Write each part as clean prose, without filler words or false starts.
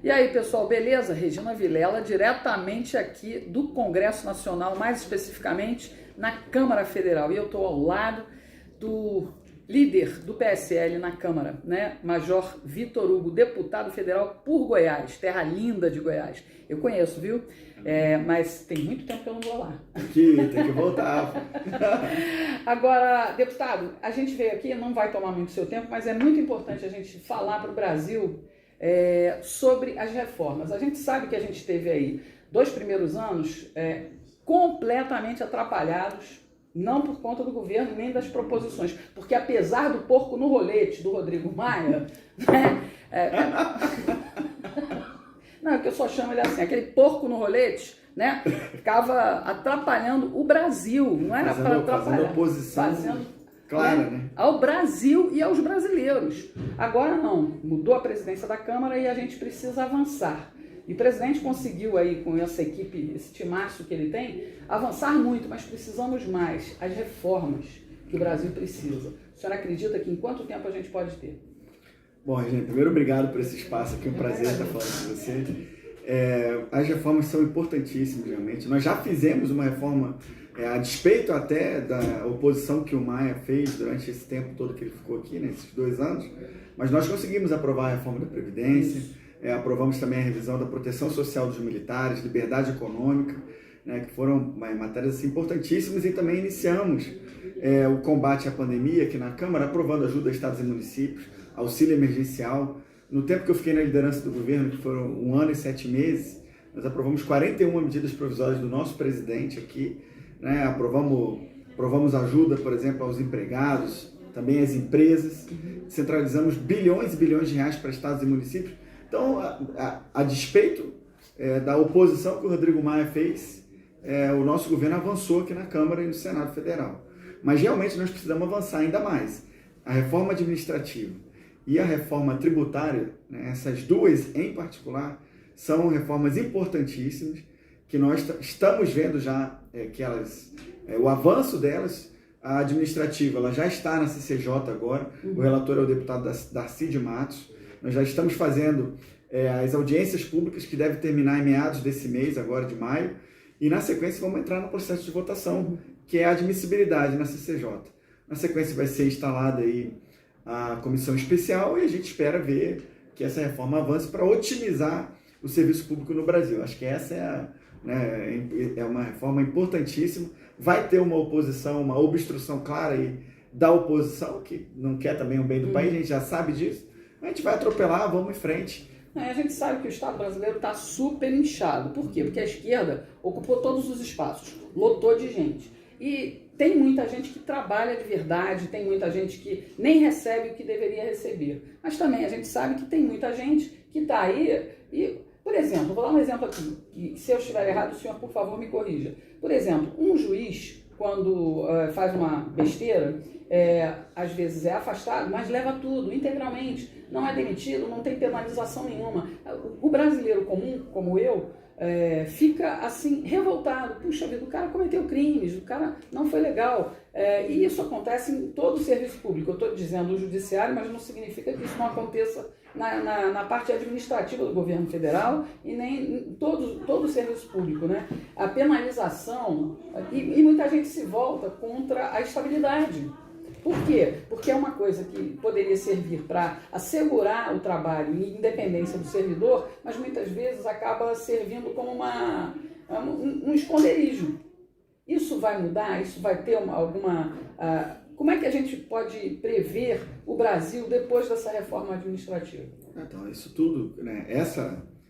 E aí, pessoal, beleza? Regina Vilela, diretamente aqui do Congresso Nacional, mais especificamente na Câmara Federal. E eu estou ao lado do líder do PSL na Câmara, né? Major Vitor Hugo, deputado federal por Goiás, terra linda de Goiás. Eu conheço, viu? Mas tem muito tempo que eu não vou lá. Tem que voltar. Agora, deputado, a gente veio aqui, não vai tomar muito seu tempo, mas é muito importante a gente falar para o Brasil sobre as reformas. A gente sabe que a gente teve aí 2 primeiros anos completamente atrapalhados, não por conta do governo nem das proposições, porque apesar do porco no rolete do Rodrigo Maia, né, não, é que eu só chamo ele assim, aquele porco no rolete, né, ficava atrapalhando o Brasil, não era para atrapalhar, fazendo oposição clara, né? Ao Brasil e aos brasileiros. Agora não, mudou a presidência da Câmara e a gente precisa avançar. E o presidente conseguiu aí, com essa equipe, esse timaço que ele tem, avançar muito, mas precisamos mais. As reformas que o Brasil precisa. O senhor acredita que em quanto tempo a gente pode ter? Bom, gente, primeiro obrigado por esse espaço aqui, um prazer estar falando com você. As reformas são importantíssimas, realmente. Nós já fizemos uma reforma, a despeito até da oposição que o Maia fez durante esse tempo todo que ele ficou aqui, nesses 2 anos, mas nós conseguimos aprovar a reforma da Previdência, aprovamos também a revisão da proteção social dos militares, liberdade econômica, né, que foram matérias assim, importantíssimas, e também iniciamos o combate à pandemia aqui na Câmara, aprovando ajuda a estados e municípios, auxílio emergencial. No tempo que eu fiquei na liderança do governo, que foram 1 ano e 7 meses, nós aprovamos 41 medidas provisórias do nosso presidente aqui, né? Aprovamos ajuda, por exemplo, aos empregados, também às empresas, centralizamos bilhões e bilhões de reais para estados e municípios. Então, a despeito da oposição que o Rodrigo Maia fez, o nosso governo avançou aqui na Câmara e no Senado Federal. Mas realmente nós precisamos avançar ainda mais. A reforma administrativa e a reforma tributária, né, essas duas em particular, são reformas importantíssimas, que nós estamos vendo já que elas, o avanço delas. A administrativa ela já está na CCJ agora, o relator é o deputado Darcy de Matos. Nós já estamos fazendo as audiências públicas, que devem terminar em meados desse mês, agora de maio, e na sequência vamos entrar no processo de votação, que é a admissibilidade na CCJ. Na sequência vai ser instalada aí a comissão especial e a gente espera ver que essa reforma avance para otimizar o serviço público no Brasil. Acho que essa é uma reforma importantíssima. Vai ter uma oposição, uma obstrução clara aí da oposição, que não quer também o bem do país, a gente já sabe disso. A gente vai atropelar, vamos em frente. A gente sabe que o Estado brasileiro está super inchado. Por quê? Porque a esquerda ocupou todos os espaços, lotou de gente. E tem muita gente que trabalha de verdade, tem muita gente que nem recebe o que deveria receber. Mas também a gente sabe que tem muita gente que está aí e, por exemplo, vou dar um exemplo aqui, que se eu estiver errado, o senhor, por favor, me corrija. Por exemplo, um juiz, quando faz uma besteira, às vezes é afastado, mas leva tudo, integralmente. Não é demitido, não tem penalização nenhuma. O brasileiro comum, como eu, fica assim, revoltado. Puxa vida, o cara cometeu crimes, o cara não foi legal. E isso acontece em todo o serviço público. Eu estou dizendo o judiciário, mas não significa que isso não aconteça na parte administrativa do governo federal e nem em todo o serviço público, né? A penalização, e muita gente se volta contra a estabilidade. Por quê? Porque é uma coisa que poderia servir para assegurar o trabalho e independência do servidor, mas muitas vezes acaba servindo como um esconderijo. Isso vai mudar? Isso vai ter alguma... Como é que a gente pode prever o Brasil depois dessa reforma administrativa? Então, isso tudo, né,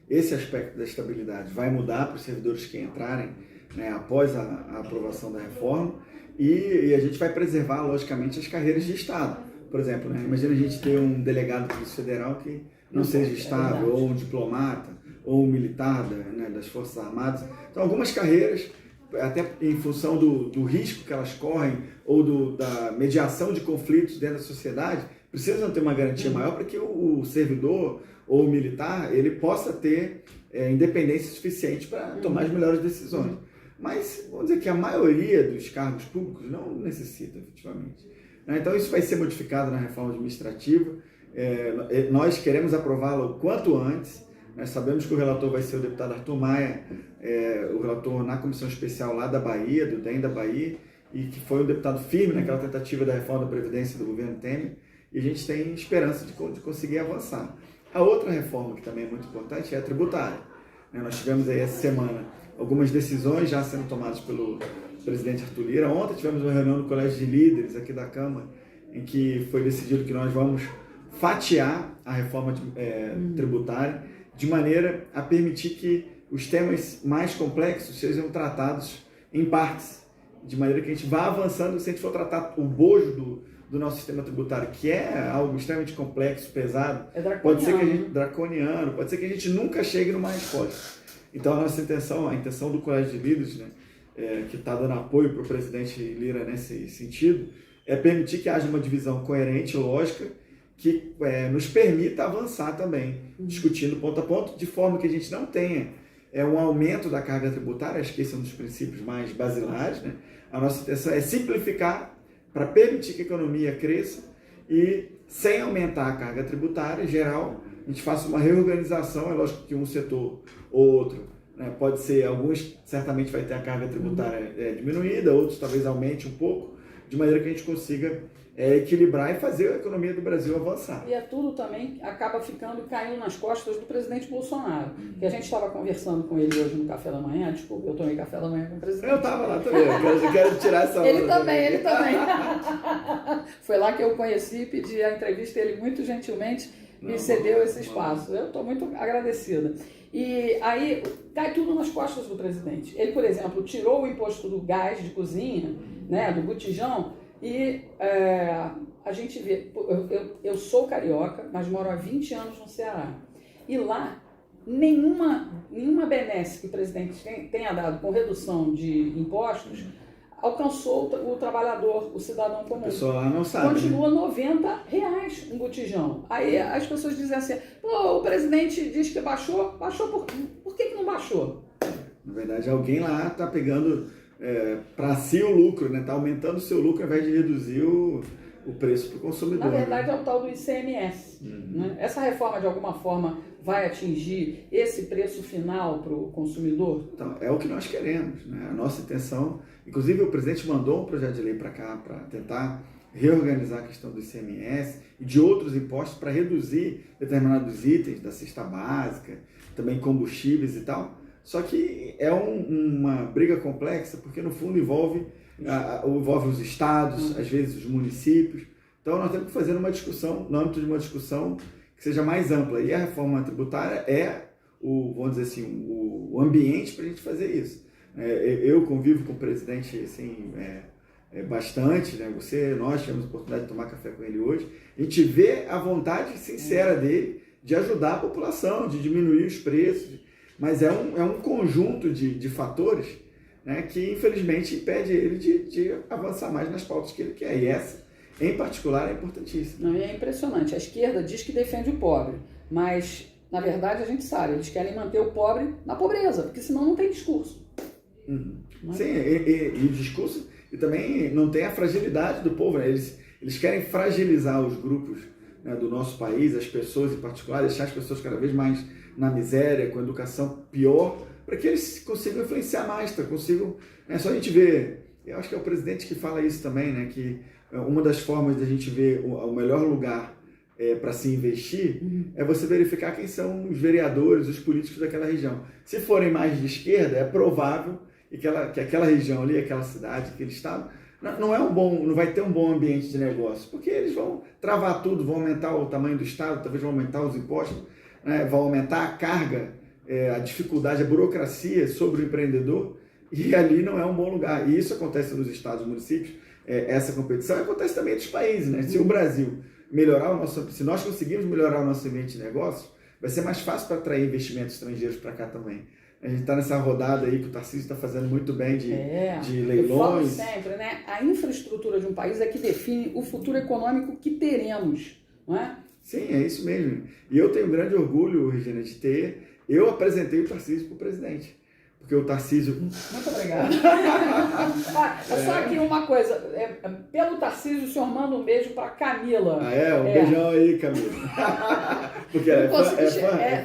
esse aspecto da estabilidade vai mudar para os servidores que entrarem, né, após a aprovação da reforma, e a gente vai preservar, logicamente, as carreiras de Estado. Por exemplo, né, imagina a gente ter um delegado da Polícia Federal que não seja estável, ou um diplomata, ou um militar das Forças Armadas. Então, algumas carreiras, até em função do risco que elas correm, ou da mediação de conflitos dentro da sociedade, precisam ter uma garantia maior para que o servidor ou o militar ele possa ter independência suficiente para tomar as melhores decisões. Mas vamos dizer que a maioria dos cargos públicos não necessita, efetivamente. Então isso vai ser modificado na reforma administrativa. Nós queremos aprová-la o quanto antes. Nós sabemos que o relator vai ser o deputado Arthur Maia, o relator na comissão especial lá da Bahia, do DEM da Bahia, e que foi um deputado firme naquela tentativa da reforma da Previdência do governo Temer, e a gente tem esperança de conseguir avançar. A outra reforma que também é muito importante é a tributária. Nós tivemos aí essa semana algumas decisões já sendo tomadas pelo presidente Arthur Lira. Ontem tivemos uma reunião no Colégio de Líderes aqui da Câmara, em que foi decidido que nós vamos fatiar a reforma tributária de maneira a permitir que os temas mais complexos sejam tratados em partes, de maneira que a gente vá avançando. Se a gente for tratar o bojo do nosso sistema tributário, que é algo extremamente complexo, pesado, pode ser que a gente, draconiano, pode ser que a gente nunca chegue numa resposta. Então a nossa intenção, a intenção do Colégio de Líderes, né, que está dando apoio para o presidente Lira nesse sentido, é permitir que haja uma divisão coerente e lógica que nos permita avançar também, discutindo ponto a ponto, de forma que a gente não tenha um aumento da carga tributária. Acho que esse é um dos princípios mais basilares, né? A nossa intenção é simplificar para permitir que a economia cresça e, sem aumentar a carga tributária geral, a gente faça uma reorganização. É lógico que um setor ou outro, né, pode ser, alguns certamente vai ter a carga tributária diminuída, outros talvez aumente um pouco, de maneira que a gente consiga equilibrar e fazer a economia do Brasil avançar. E tudo também acaba caindo nas costas do presidente Bolsonaro. Que a gente estava conversando com ele hoje no café da manhã. Desculpa, eu tomei café da manhã com o presidente. Eu estava lá também, eu quero tirar essa Ele também. Foi lá que eu conheci, pedi a entrevista, ele muito gentilmente me cedeu esse espaço. Eu estou muito agradecida. E aí cai tudo nas costas do presidente. Ele, por exemplo, tirou o imposto do gás de cozinha, né, do botijão, e a gente vê, eu sou carioca, mas moro há 20 anos no Ceará. E lá, nenhuma benesse que o presidente tenha dado com redução de impostos alcançou o trabalhador, o cidadão comum. A pessoa não sabe. Continua R$90 um botijão. Aí as pessoas dizem assim, pô, o presidente diz que baixou por que não baixou? Na verdade, alguém lá está pegando para si o lucro, né? Está aumentando o seu lucro ao invés de reduzir o preço para o consumidor. Na verdade, é o tal do ICMS. Né? Essa reforma, de alguma forma, vai atingir esse preço final para o consumidor? Então, é o que nós queremos, né? A nossa intenção, inclusive o presidente mandou um projeto de lei para cá para tentar reorganizar a questão do ICMS e de outros impostos para reduzir determinados itens da cesta básica, também combustíveis e tal. Só que é uma briga complexa, porque no fundo envolve os estados, às vezes os municípios. Então nós temos que fazer uma discussão, no âmbito de uma discussão que seja mais ampla. E a reforma tributária vamos dizer assim, o ambiente para a gente fazer isso. Eu convivo com o presidente assim, bastante, né? Nós tivemos a oportunidade de tomar café com ele hoje. A gente vê a vontade sincera dele de ajudar a população, de diminuir os preços, mas é um conjunto de fatores, né, que infelizmente impede ele de avançar mais nas pautas que ele quer. E essa, em particular, é importantíssima. Não, é impressionante. A esquerda diz que defende o pobre, mas, na verdade, a gente sabe, eles querem manter o pobre na pobreza, porque senão não tem discurso. Sim, e o discurso, e também não tem a fragilidade do povo, né? Eles querem fragilizar os grupos, né, do nosso país, as pessoas em particular, deixar as pessoas cada vez mais na miséria, com educação pior, para que eles consigam influenciar mais, consigam... Só a gente ver, eu acho que é o presidente que fala isso também, né, que uma das formas de a gente ver o melhor lugar para se investir é você verificar quem são os vereadores, os políticos daquela região. Se forem mais de esquerda, é provável que aquela região ali, aquela cidade, aquele estado, não vai ter um bom ambiente de negócio, porque eles vão travar tudo, vão aumentar o tamanho do estado, talvez vão aumentar os impostos, né, vão aumentar a carga, a dificuldade, a burocracia sobre o empreendedor, e ali não é um bom lugar. E isso acontece nos estados e municípios, essa competição acontece também nos países, né? Se o Brasil se nós conseguirmos melhorar o nosso ambiente de negócio, vai ser mais fácil para atrair investimentos estrangeiros para cá também. A gente está nessa rodada aí que o Tarcísio está fazendo muito bem de leilões. Eu falo sempre, né? A infraestrutura de um país é que define o futuro econômico que teremos, não é? Sim, é isso mesmo. E eu tenho grande orgulho, Regina, eu apresentei o Tarcísio para o presidente. porque o Tarcísio... Muito obrigada. Só aqui uma coisa, pelo Tarcísio, o senhor manda um beijo para Camila. Beijão aí, Camila. Porque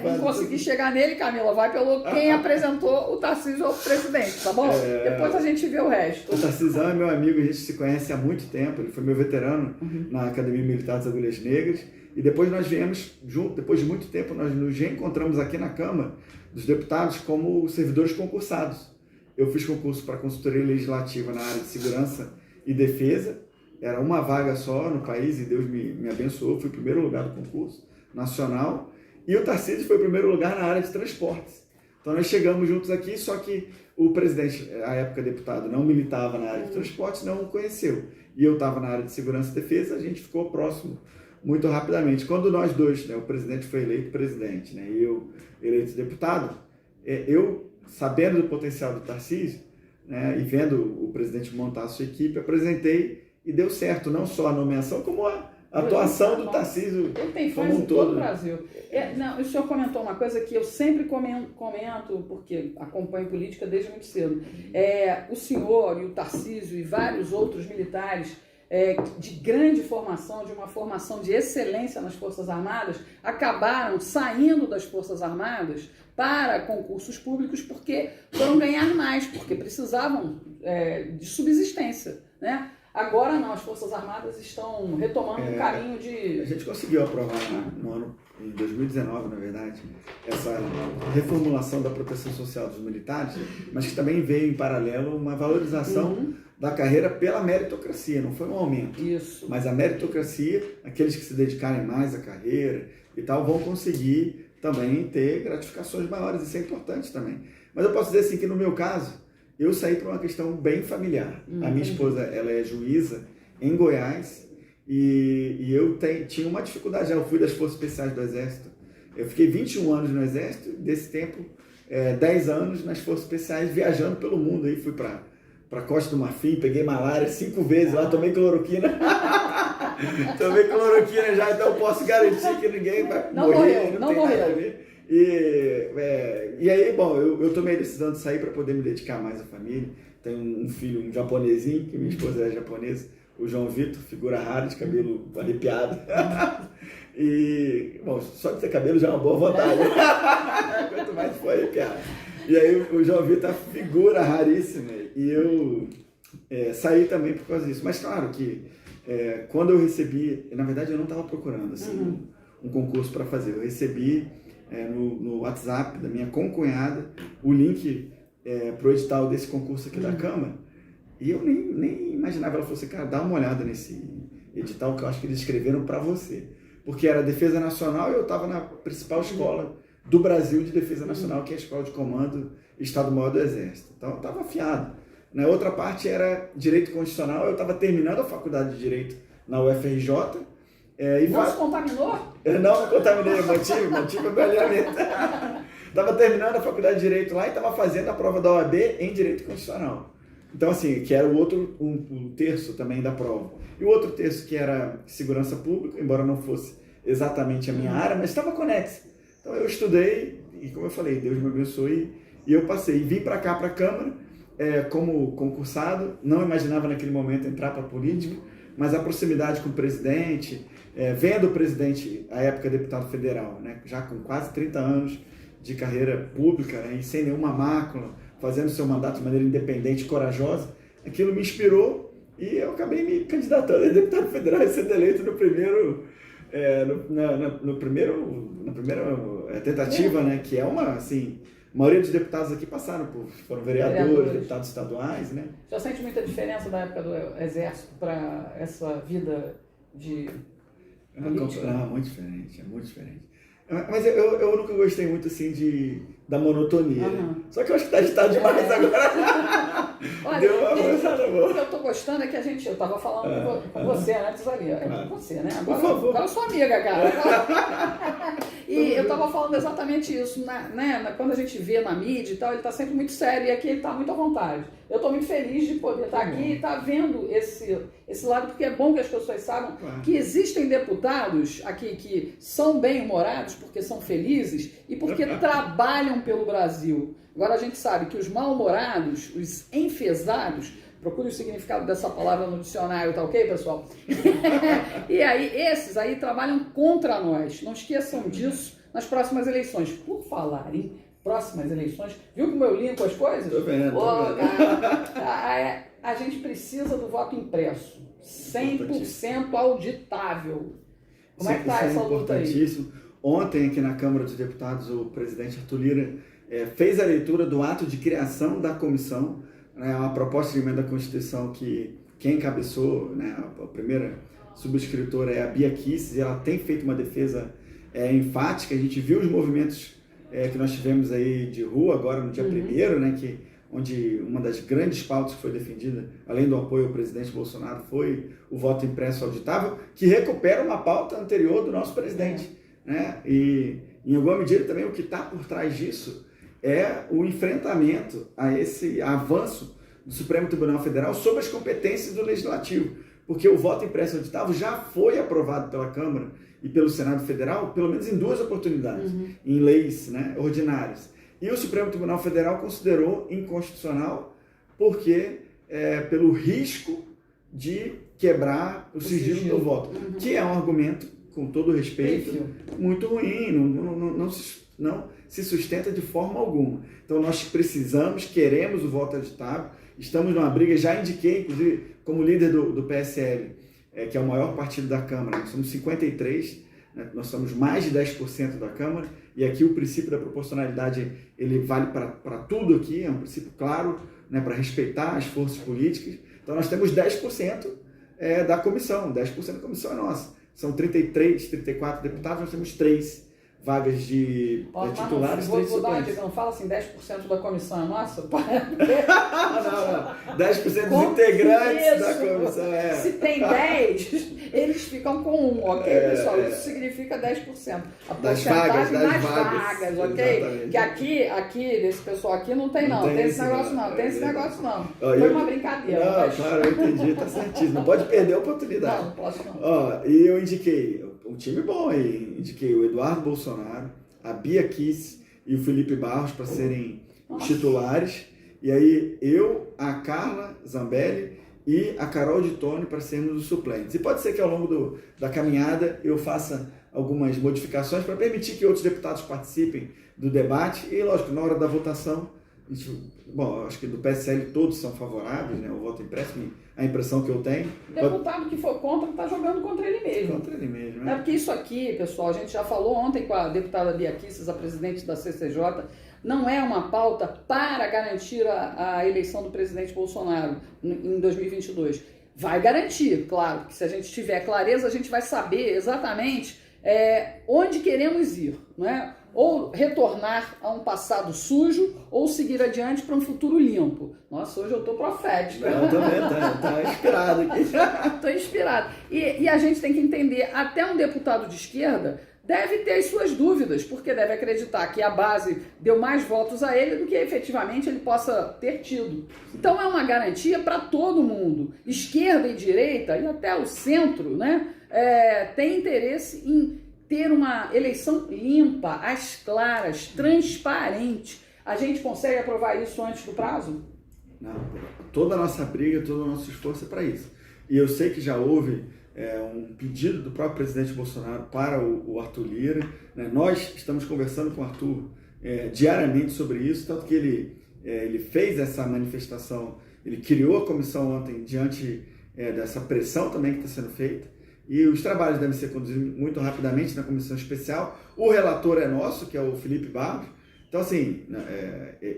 não consegui chegar nele, Camila, vai pelo quem apresentou o Tarcísio ao presidente, tá bom? Depois a gente vê o resto. O Tarcísio é meu amigo, a gente se conhece há muito tempo, ele foi meu veterano na Academia Militar das Agulhas Negras, e depois nós viemos junto, depois de muito tempo, nós nos reencontramos aqui na Câmara dos Deputados como servidores concursados. Eu fiz concurso para consultoria legislativa na área de segurança e defesa, era uma vaga só no país e Deus me abençoou, fui o primeiro lugar do concurso nacional, e o Tarcísio foi o primeiro lugar na área de transportes. Então nós chegamos juntos aqui, só que o presidente, à época deputado, não militava na área de transportes, não o conheceu. E eu estava na área de segurança e defesa, a gente ficou próximo muito rapidamente. Quando nós dois, o presidente foi eleito presidente, e eu eleito deputado, eu, sabendo do potencial do Tarcísio, e vendo o presidente montar a sua equipe, apresentei e deu certo, não só a nomeação, como a atuação do Tarcísio como um todo. No Brasil. O senhor comentou uma coisa que eu sempre comento, porque acompanho política desde muito cedo. O senhor e o Tarcísio e vários outros militares de grande formação, de uma formação de excelência nas Forças Armadas, acabaram saindo das Forças Armadas para concursos públicos porque foram ganhar mais, porque precisavam de subsistência, né? Agora não, as Forças Armadas estão retomando um caminho de... A gente conseguiu aprovar no ano, em 2019, na verdade, essa reformulação da proteção social dos militares, mas que também veio em paralelo uma valorização da carreira pela meritocracia, não foi um aumento. Isso. Mas a meritocracia, aqueles que se dedicarem mais à carreira e tal, vão conseguir também ter gratificações maiores, isso é importante também. Mas eu posso dizer assim que no meu caso, eu saí por uma questão bem familiar. A minha esposa, ela é juíza em Goiás e eu tinha uma dificuldade. Eu fui das Forças Especiais do Exército. Eu fiquei 21 anos no Exército, desse tempo, 10 anos nas Forças Especiais, viajando pelo mundo. Aí fui para Costa do Marfim, peguei malária 5 vezes lá, tomei cloroquina. Tomei cloroquina já, então eu posso garantir que ninguém vai morrer. Não morreu. E aí, bom, eu tomei a decisão de sair para poder me dedicar mais à família. Tenho um filho, um japonesinho, que minha esposa é japonesa, o João Vitor, figura rara, de cabelo arrepiado. E, bom, só de ter cabelo já é uma boa vontade. Quanto mais for arrepiado. E aí o João Vitor é uma figura raríssima. E eu saí também por causa disso. Mas claro que quando eu recebi, na verdade eu não estava procurando assim, um concurso para fazer. Eu recebi no WhatsApp da minha concunhada o link para o edital desse concurso aqui da Câmara, e eu nem imaginava. Ela falou assim, cara, dá uma olhada nesse edital que eu acho que eles escreveram para você, porque era Defesa Nacional e eu estava na principal escola do Brasil de Defesa Nacional, que é a Escola de Comando Estado-Maior do Exército. Então eu estava afiado. Na outra parte era Direito Constitucional, eu estava terminando a faculdade de Direito na UFRJ. Não se contaminou? Eu não me contaminei, mantive o meu alinhamento. Estava terminando a faculdade de Direito lá e estava fazendo a prova da OAB em Direito Constitucional. Então, assim, que era o outro, um terço também da prova. E o outro terço que era Segurança Pública, embora não fosse exatamente a minha área, mas estava conexo. Então eu estudei e, como eu falei, Deus me abençoe e eu passei. E vim para cá, para a Câmara, como concursado. Não imaginava naquele momento entrar para a política, mas a proximidade com o presidente, vendo o presidente, à época deputado federal, já com quase 30 anos de carreira pública, e sem nenhuma mácula, fazendo seu mandato de maneira independente e corajosa, aquilo me inspirou e eu acabei me candidatando a deputado federal e sendo eleito no primeiro, na primeira tentativa, que é uma, assim, a maioria dos deputados aqui foram vereadores, deputados estaduais, Já sente muita diferença da época do Exército para essa vida de política? Não, muito diferente, é muito diferente. Mas eu nunca gostei muito, assim, da monotonia. Só que eu acho que está agitado demais agora. Olha, deu uma avançada boa. O que eu estou gostando é que eu estava falando com você antes ali, com você, né? Agora, por favor. Agora eu sou amiga, cara. E eu estava falando exatamente isso, né? Quando a gente vê na mídia e tal, ele está sempre muito sério e aqui ele está muito à vontade. Eu estou muito feliz de poder estar aqui e estar vendo esse lado, porque é bom que as pessoas saibam que existem deputados aqui que são bem-humorados porque são felizes e porque trabalham pelo Brasil. Agora a gente sabe que os mal-humorados, os enfesados, procure o significado dessa palavra no dicionário, tá ok, pessoal? E aí, esses aí trabalham contra nós. Não esqueçam disso nas próximas eleições. Por falar em próximas eleições, viu como eu linko as coisas? Tô vendo. A gente precisa do voto impresso. 100% auditável. Como é que tá essa luta aí? Ontem, aqui na Câmara dos Deputados, o presidente Arthur Lira fez a leitura do ato de criação da comissão, uma proposta de emenda à Constituição que quem encabeçou, a primeira subscritora é a Bia Kicis, e ela tem feito uma defesa enfática. A gente viu os movimentos que nós tivemos aí de rua agora no dia 1º, onde uma das grandes pautas que foi defendida, além do apoio ao presidente Bolsonaro, foi o voto impresso auditável, que recupera uma pauta anterior do nosso presidente. E, em alguma medida, também o que está por trás disso é o enfrentamento a esse avanço do Supremo Tribunal Federal sobre as competências do Legislativo, porque o voto impresso auditável já foi aprovado pela Câmara e pelo Senado Federal, pelo menos em 2 oportunidades, em leis ordinárias. E o Supremo Tribunal Federal considerou inconstitucional porque pelo risco de quebrar o sigilo do voto, que é um argumento, com todo respeito, muito ruim, não se sustenta de forma alguma. Então nós queremos o voto auditável, estamos numa briga, já indiquei, inclusive, como líder do PSL, que é o maior partido da Câmara, nós somos 53, nós somos mais de 10% da Câmara, e aqui o princípio da proporcionalidade ele vale para tudo aqui, é um princípio claro, para respeitar as forças políticas. Então nós temos 10% da comissão, 10% da comissão é nossa. São 33, 34 deputados, nós temos 3 vagas de titulares, 3 suplentes. Não fala assim, 10% da comissão é nossa? Não. 10% dos integrantes da comissão. Se tem 10, eles ficam com 1, ok, pessoal? Isso significa 10%. A porcentagem das vagas, ok? Exatamente. Que aqui, desse pessoal aqui, não tem não. Tem esse negócio não. Tem esse negócio não. Foi uma brincadeira. Não, mas... claro, eu entendi, tá certíssimo. Não pode perder a oportunidade. Não posso não. E eu indiquei um time bom aí. Indiquei o Eduardo Bolsonaro, a Bia Kicis e o Felipe Barros para serem os titulares. E aí eu, a Carla Zambelli e a Carol de Tone para sermos os suplentes. E pode ser que ao longo da caminhada eu faça algumas modificações para permitir que outros deputados participem do debate. E, lógico, na hora da votação, acho que do PSL todos são favoráveis, o voto impresso, a impressão que eu tenho. O deputado que for contra está jogando contra ele mesmo. Contra ele mesmo, né? Porque isso aqui, pessoal, a gente já falou ontem com a deputada Bia Kicis, a presidente da CCJ, não é uma pauta para garantir a eleição do presidente Bolsonaro em 2022. Vai garantir, claro, porque se a gente tiver clareza, a gente vai saber exatamente onde queremos ir, não é? Ou retornar a um passado sujo, ou seguir adiante para um futuro limpo. Nossa, hoje eu estou profética. Eu também, tá inspirado aqui. Estou inspirado. E a gente tem que entender, até um deputado de esquerda deve ter as suas dúvidas, porque deve acreditar que a base deu mais votos a ele do que efetivamente ele possa ter tido. Então é uma garantia para todo mundo. Esquerda e direita, e até o centro, tem interesse em ter uma eleição limpa, às claras, transparente. A gente consegue aprovar isso antes do prazo? Não, toda a nossa briga, todo o nosso esforço é para isso. E eu sei que já houve um pedido do próprio presidente Bolsonaro para o Arthur Lira. Nós estamos conversando com o Arthur diariamente sobre isso, tanto que ele fez essa manifestação, ele criou a comissão ontem diante dessa pressão também que está sendo feita. E os trabalhos devem ser conduzidos muito rapidamente na comissão especial. O relator é nosso, que é o Felipe Barros. Então, assim,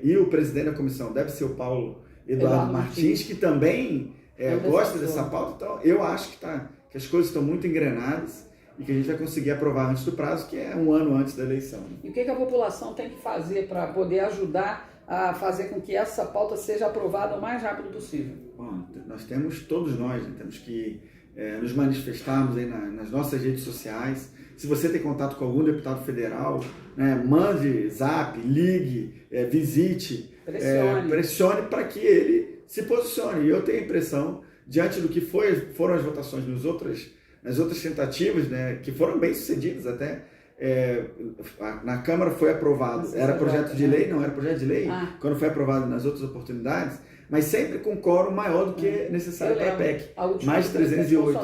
e o presidente da comissão deve ser o Paulo Eduardo Martins, que também gosta dessa pauta. Então, eu acho que as coisas estão muito engrenadas e que a gente vai conseguir aprovar antes do prazo, que é um ano antes da eleição. E o que a população tem que fazer para poder ajudar a fazer com que essa pauta seja aprovada o mais rápido possível? Bom, todos nós temos que nos manifestarmos aí nas nossas redes sociais, se você tem contato com algum deputado federal, né, mande zap, ligue, visite, pressione para que ele se posicione. E eu tenho a impressão, diante do que foram as votações nas outras tentativas, né, que foram bem sucedidas até, na Câmara foi aprovado, era projeto de lei, não era projeto de lei, quando foi aprovado nas outras oportunidades, mas sempre com quórum maior do que necessário para a PEC, mais 308.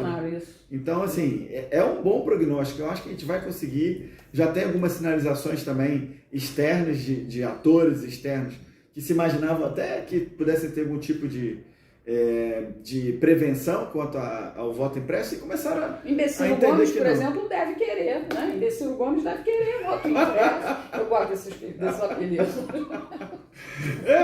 Então, assim, é um bom prognóstico, eu acho que a gente vai conseguir, já tem algumas sinalizações também externas, de atores externos, que se imaginavam até que pudessem ter algum tipo de prevenção quanto ao voto impresso e começam a Imbecil Gomes, por exemplo, deve querer, né? Imbecil Gomes deve querer voto impresso. Eu gosto desses apelidos.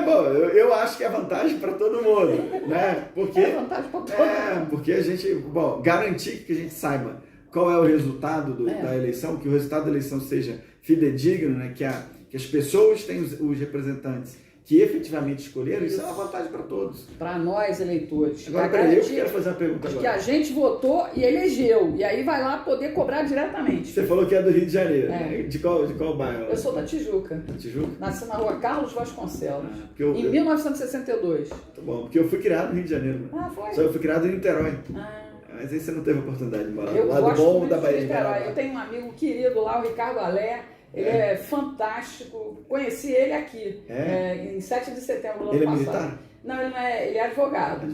Bom, eu acho que é vantagem para todo mundo, né? Porque, é vantagem para todo mundo. Porque a gente, garantir que a gente saiba qual é o resultado da eleição, que o resultado da eleição seja fidedigno, né? Que as pessoas têm os representantes que efetivamente escolheram, isso é uma vantagem para todos. Para nós, eleitores. Agora, eu quero fazer uma pergunta agora. Que a gente votou e elegeu, e aí vai lá poder cobrar diretamente. Você falou que é do Rio de Janeiro, né? De qual bairro? Eu sou da Tijuca. Da Tijuca? Nasci na rua Carlos Vasconcelos, em 1962. Tá bom, porque eu fui criado no Rio de Janeiro. Foi? Só eu fui criado em Niterói. Mas aí você não teve oportunidade de morar do lado bom da Bahia. Eu tenho um amigo querido lá, o Ricardo Alé. Ele é fantástico. Conheci ele aqui, em 7 de setembro do ano passado. Militar? Não, ele não é, ele é advogado.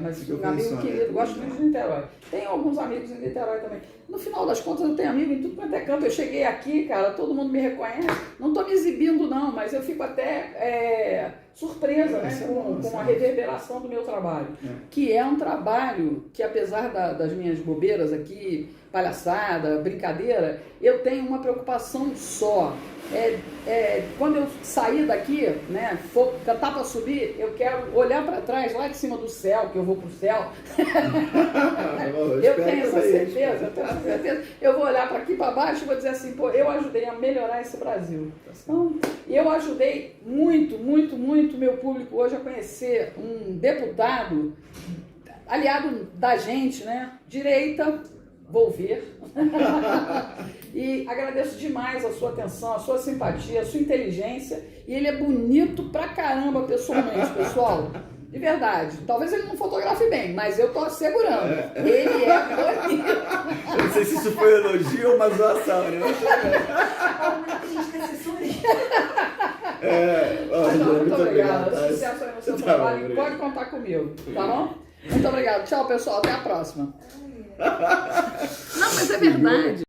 Mas um amigo querido, gosto muito de Niterói. Tenho alguns amigos em Niterói também. No final das contas, eu tenho amigo em tudo quanto é canto. Eu cheguei aqui, cara, todo mundo me reconhece. Não estou me exibindo, não, mas eu fico até surpresa, né, com a reverberação do meu trabalho. Que é um trabalho que, apesar das minhas bobeiras aqui, palhaçada, brincadeira, eu tenho uma preocupação só. Quando eu sair daqui, né, for cantar para subir, eu quero olhar para trás, lá de cima do céu, que eu vou para o céu. eu tenho essa certeza, eu vou olhar para aqui para baixo e vou dizer assim, eu ajudei a melhorar esse Brasil. Então, eu ajudei muito, muito, muito meu público hoje a conhecer um deputado, aliado da gente, né, direita, vou ver. E agradeço demais a sua atenção, a sua simpatia, a sua inteligência. E ele é bonito pra caramba pessoalmente, pessoal. De verdade. Talvez ele não fotografe bem, mas eu tô assegurando. Ele é bonito. Eu não sei se isso foi um elogio ou uma zoação, né? Muito obrigada. Sucesso aí no seu trabalho. Pode contar comigo, tá bom? Muito obrigado. Tchau, pessoal. Até a próxima. Não, mas é verdade.